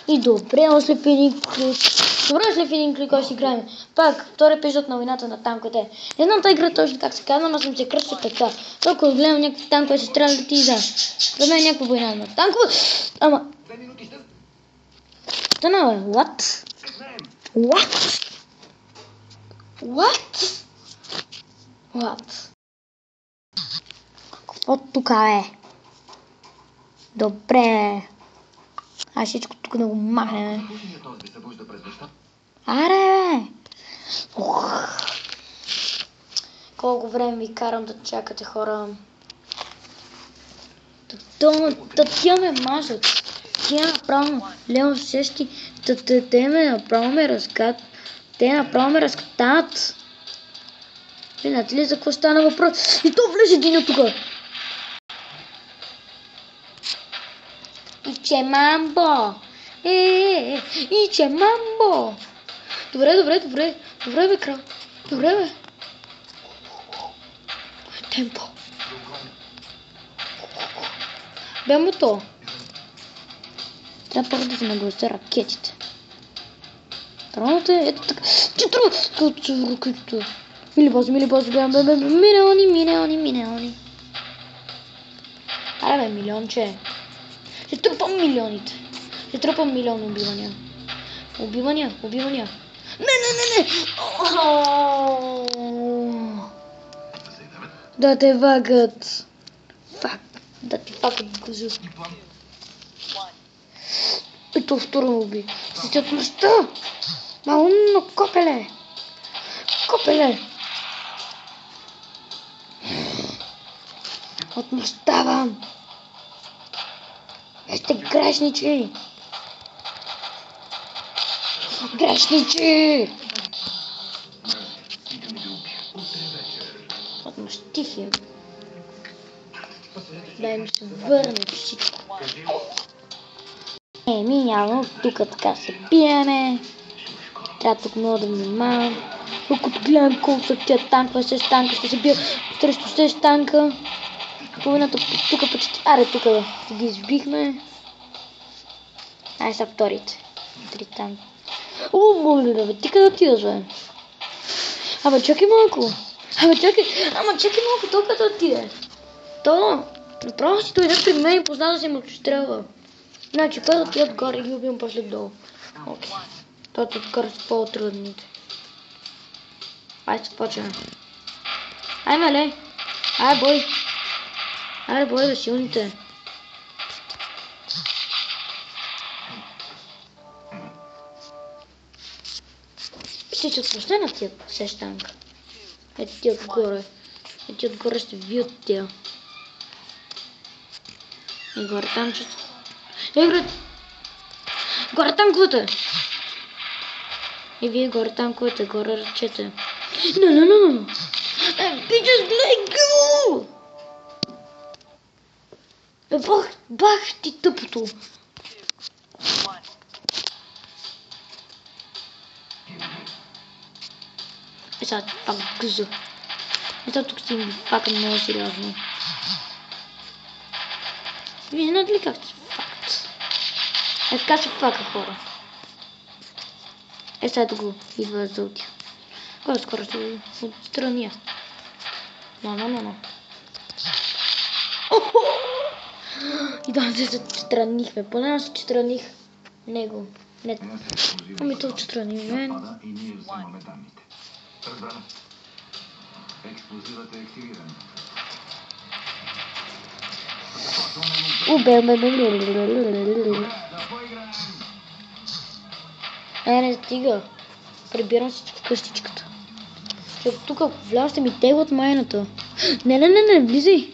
И добре, още в един клик. Добре, след един клик още играем. Пак, втори епизод на войната на танковете. Не знам тази игра точно как се казва, но съм се кръщил така. Толкова гледам някакви танкове се стрелят и да. Да ме е някаква война на танкове. Ама... Стана, бе, what? What? What? What? Какво тук е? Добре. А всичко тук да го махнем. Аре! Колко време ви карам да чакате, хора. Тя ме мажат. Тя направо Лео сещи. Те ме направо ме разкат. Те направо ме разкатат. Знаете ли за какво стана въпрос? И то влезе един тук. Иче мамбо! Иче мамбо! Добре бе, крал. Добре бе. Темпо. Бе му то. Трябва първо да се наглася ракетите. Троната е ето така. Ракетите. Мили бози, бе. Милиони. Аре бе, милионче. Ще трупам милионите. Ще трупам милиони убивания. Не! Да те вагат. Фак. Да ти факат газу. Ето второ ме уби. Ще отмъща. Маумно копеле. Отмъщавам. Ще грешничи. Отмъщих им. Да им се върне всичко. Няма тук така се биеме. Трябва тук много да внимавам. Колкото гледам колко са тия танкове, 6 танка ще се бият срещу 6 танка. Половината тук почти... Аре, тук ги избихме. Ай са вторите. 3 танка. Моля бе, ти къде отидаш, бе? Ама чакай малко. То къде отиде? То, направо си дойде при мен и позна да се му стрелва. Значи, къде отидат горе и ги убивам после долу. Окей. Това тут кара с по-трудните. Айде се почваме. Ай, мале. Айде бой да силните. Ще се отпусне на тия сещанка. Ето ти отгоре ще вият тия. И горе танчета. Горе танковете! И вие горе танковете, горе ръчете. No. Bitches, let go! Бах ти тъпото! Сега пак гъза. Сега тук ще им фака много сериозно. Вие знаете ли как се факат? Така се фака, хора. Сега го идва зълтия. Кой скоро ще отстраня? No. И да, се отстранихме. Поне аз отстраних него. Не. Ами то отстрани мен. Не стига. Прибирам се в къщичката. Защото тук вляза ще ми теглят майната. Не влизай.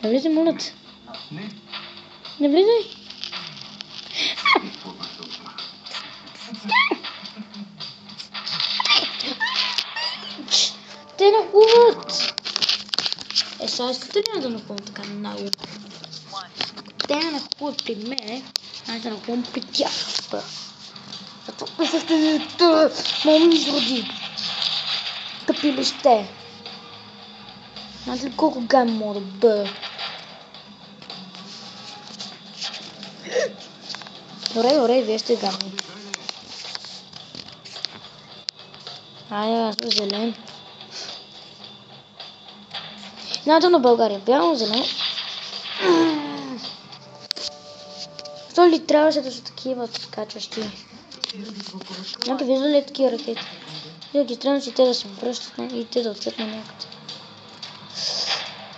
Не влизай, моля те. Не влизай. Те нахуват. Сега искате ли да нахувам така много? Те ме нахуват при мен, аз да нахувам при тях. Зато късъщето моми изроди. Капилище. Знаете ли колко гайм мога да бъда? Добре, вие сте гадни. Айде, аз съм зелен. Едната на България. Бяло, зелено. Защо ли трябваше да са такива скачащи? Някакви виждали ли такива ракети? Да ги стрелят и те да се връщат и те да отсят на някъде.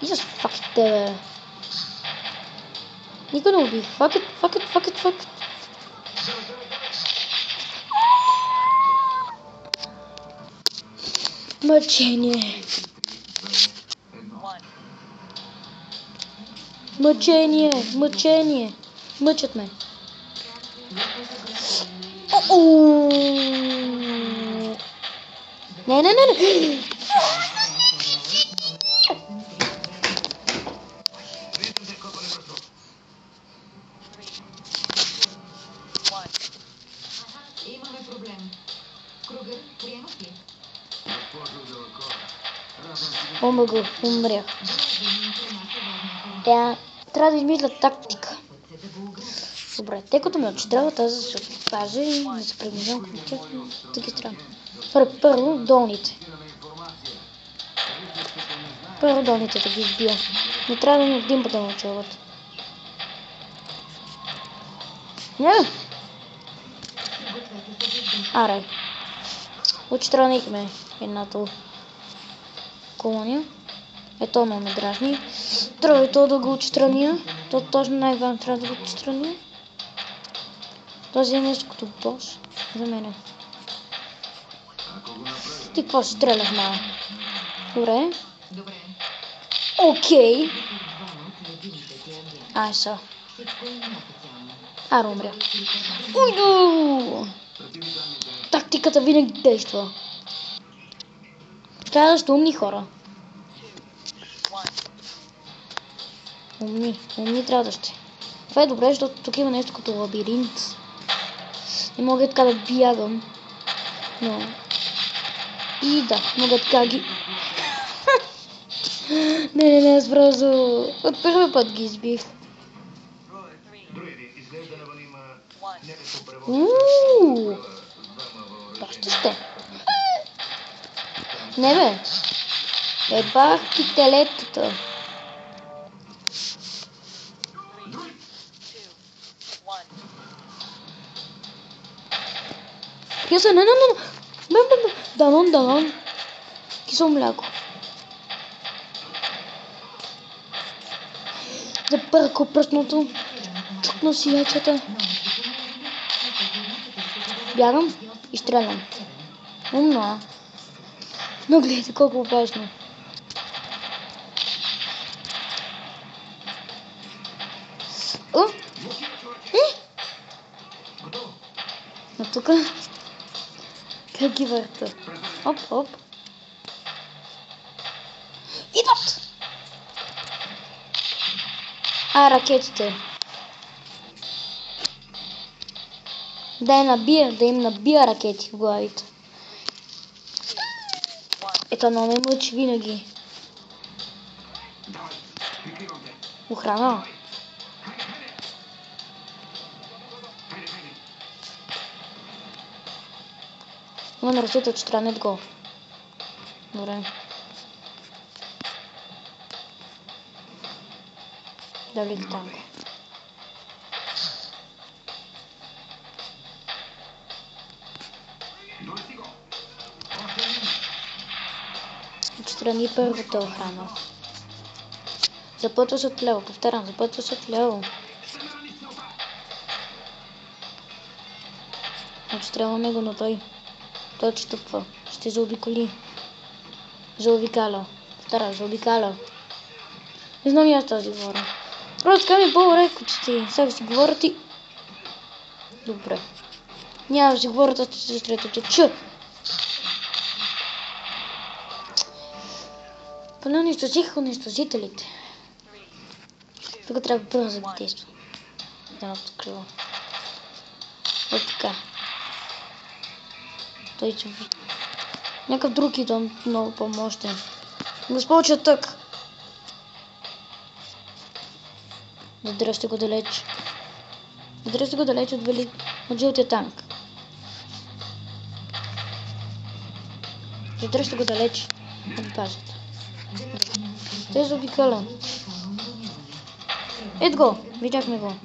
И с факите, бе. Никой не убих. Fuck it. Мъчение. Мъчат ме. Не. Имаме проблем. Кругър, приемаш ли? Бомба го, умрях. Трябва да измисля тактика. Добре, тъй като ме отчитряват, аз да се отпазя и да се приближам към тях и да ги стрелям. Първо долните. Първо долните да ги избия. Не трябва да ми един път да ме очуват. Не! Аре. Отстранихме едната колония. Ето ме дразни. Трябва и то да го отстраня. То точно най-важно трябва да го отстраня. Този е нещо като бос за мене. Ти какво си стреляш, мала? Добре. Окей. Ай са. Аре, умря. Уйду! Тактиката винаги действа. Трябва да сте умни хора. Умни трябва да сте. Това е добре, защото тук има нещо като лабиринт. Не мога така да бягам. Но... И да, мога така ги... Не, аз просто... От първи път ги избих. Доста сте. Не бе. Ебах ти телетата. Киса, не. Данон. Киса мляко. Запърко пръстното. Чукна си яйцата. Бягам и стрелям. Умно. Но гледайте колко опасно. А тука как ги върта? Оп. Идват! Ракетите. Да им набия ракети в главите. Ето но ме мъчи винаги. Охрана. Има на ръцете, че трябва го. Добре. Дали ги там. Отстрани първата охрана. Запътваш от ляво. Повтарям, запътваш от ляво. Отстрелваме го на той. Той отстъпва. Ще заобиколи. Заобикаля. Повтарям, заобикаля. Не знам и аз тази говоря. Просто така ми е по-леко, че ти. Сега си говоря ти. Добре. Няма да си говоря, аз ще се третото. Чу! Поне унищожителите. Тук трябва бързо да действа. Едното крило. Ето така. Той че... Някакъв друг идва много по-мощен. Госпожа тък. Задръжте го далеч. Задръжте го далеч от жълтия танк. Задръжте го далеч от базата. Те заобикаля. Ето го, видяхме го.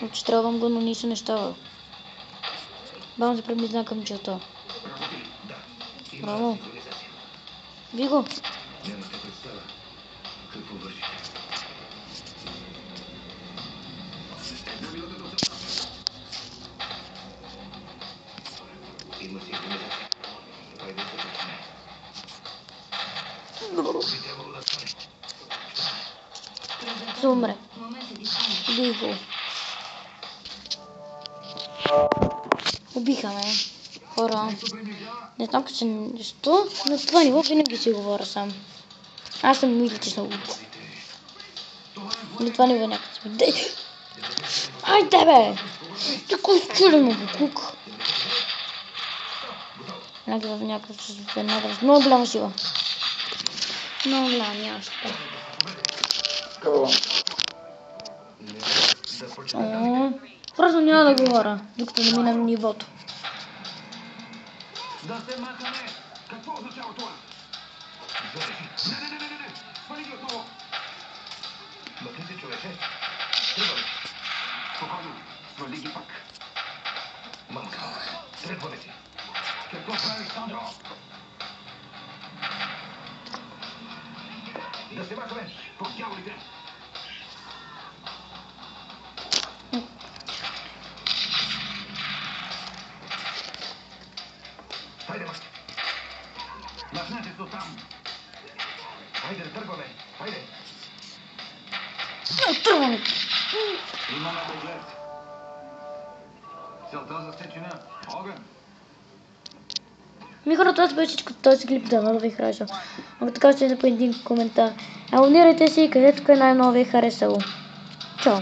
Отстрелвам го, но нищо не става. Бавно се приближа към челта. Браво. Ви го. Се умре. Ви го. Убиха ме. Хора. Не знам защо, но в това ниво винаги си говоря сам. Аз съм мисля, че съм лук. Но това ниво някакъв си. Айде бе! Такой чуден буклук. Някакъв с много голяма сила. Много голяма място. Просто няма да говоря, докато не минем нивото. Да се махаме! Какво означава това? Не! Свали ги отново! Мъкни се, човече! Тръгваме! Спокойно! Свали ги пак! Мамка! Тръгваме си! Какво правиш, Сандро? Да се махаме! По дяволите! Хайде, мък! Махнете се оттам! Хайде, тръгваме! Хайде! Тръгваме! Имаме поглед! Целта засечена! Огън! Хора, това беше всичко от този клип, да много ви хареса. Ако така ще по един коментар. Абонирайте се и кажете кое най-много ви е харесало. Чао!